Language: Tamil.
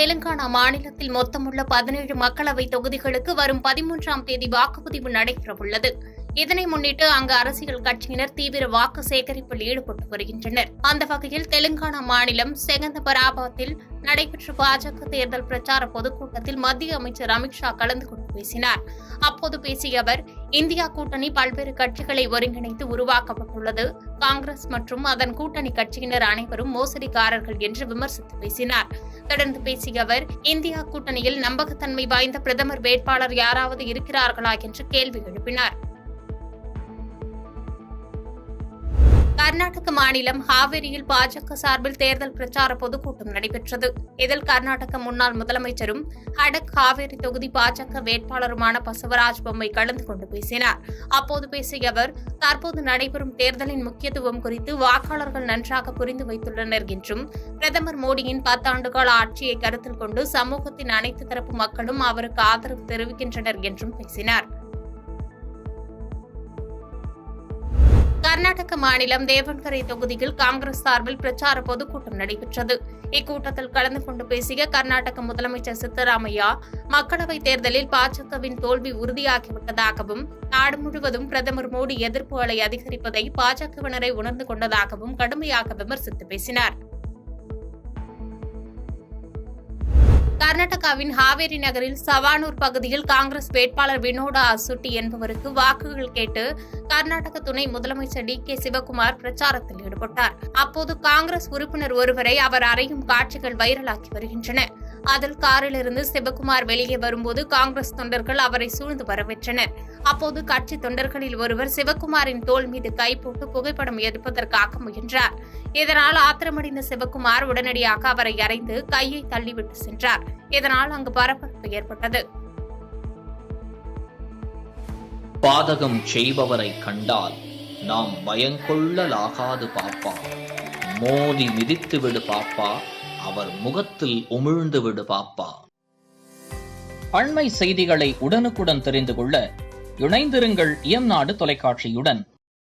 தெலுங்கானா மாநிலத்தில் மொத்தமுள்ள 17 மக்களவை தொகுதிகளுக்கு வரும் 13ஆம் தேதி வாக்குப்பதிவு நடைபெறவுள்ளது. இதனை முன்னிட்டு அங்கு அரசியல் கட்சியினர் தீவிர வாக்கு சேகரிப்பில் ஈடுபட்டு வருகின்றனர். அந்த வகையில் தெலுங்கானா மாநிலம் செகந்தபராபாத்தில் நடைபெற்ற பாஜக தேர்தல் பிரச்சார பொதுக்கூட்டத்தில் மத்திய அமைச்சர் அமித்ஷா கலந்து கொண்டு பேசினார். அப்போது பேசிய அவர், இந்தியா கூட்டணி பல்வேறு கட்சிகளை ஒருங்கிணைத்து உருவாக்கப்பட்டுள்ளது. காங்கிரஸ் மற்றும் அதன் கூட்டணி கட்சியினர் அனைவரும் மோசடிக்காரர்கள் என்று விமர்சித்து பேசினார். தொடர்ந்து பேசிய அவர், இந்தியா கூட்டணியில் நம்பகத்தன்மை வாய்ந்த பிரதமர் வேட்பாளர் யாராவது இருக்கிறார்களா என்று கேள்வி எழுப்பினார். கர்நாடக மாநிலம் ஹாவேரியில் பாஜக சார்பில் தேர்தல் பிரச்சார பொதுக்கூட்டம் நடைபெற்றது. இதில் கர்நாடக முன்னாள் முதலமைச்சரும் ஹடக் ஹாவேரி தொகுதி பாஜக வேட்பாளருமான பசவராஜ் பொம்மை கலந்து கொண்டு பேசினார். அப்போது பேசிய அவர், தற்போது நடைபெறும் தேர்தலின் முக்கியத்துவம் குறித்து வாக்காளர்கள் நன்றாக புரிந்து வைத்துள்ளனர் என்றும், பிரதமர் மோடியின் 10 ஆண்டுகால ஆட்சியை கருத்தில் கொண்டு சமூகத்தின் அனைத்து தரப்பு மக்களும் அவருக்கு ஆதரவு தெரிவிக்கின்றனர் என்றும் பேசினார். கர்நாடக மாநிலம் தேவன்கரை தொகுதியில் காங்கிரஸ் சார்பில் பிரச்சார பொதுக்கூட்டம் நடைபெற்றது. இக்கூட்டத்தில் கலந்து கொண்டு பேசிய கர்நாடக முதலமைச்சர் சித்தராமையா, மக்களவைத் தேர்தலில் பாஜகவின் தோல்வி உறுதியாகிவிட்டதாகவும், நாடு முழுவதும் பிரதமர் மோடி எதிர்ப்பு அலை அதிகரிப்பதை பாஜகவினரை உணர்ந்து கொண்டதாகவும் கடுமையாக விமர்சித்து பேசினார். கர்நாடகாவின் ஹாவேரி நகரில் சவானூர் பகுதியில் காங்கிரஸ் வேட்பாளர் வினோடா அசுட்டி என்பவருக்கு வாக்குகள் கேட்டு கர்நாடக துணை முதலமைச்சர் டி.கே. சிவக்குமார் பிரச்சாரத்தில் ஈடுபட்டார். அப்போது காங்கிரஸ் உறுப்பினர் ஒருவரை அவர் அறையும் காட்சிகள் வைரலாகி வருகின்றன. அதில் காரிலிருந்து சிவக்குமார் வெளியே வரும்போது காங்கிரஸ் தொண்டர்கள் அவரை சூழ்ந்து வரவேற்றனர். அப்போது கட்சி தொண்டர்களில் ஒருவர் சிவக்குமாரின் தோள் மீது கை போட்டு புகைப்படம் எடுப்பதற்காக முயன்றார். இதனால் ஆத்திரமடைந்த சிவக்குமார் உடனடியாக அவரை அறைந்து கையை தள்ளிவிட்டு சென்றார். இதனால் அங்கு பரபரப்பு ஏற்பட்டது. பாதகம் செய்பவரை கண்டால் நாம் பயங்கொள்ளலாகாது பாப்பா, மோதி மிதித்து விடு பாப்பா, அவர் முகத்தில் உமிழ்ந்து விடு பாப்பா. அண்மை செய்திகளை உடனுக்குடன் தெரிந்து கொள்ள இணைந்திருங்கள் இயம்நாடு தொலைக்காட்சியுடன்.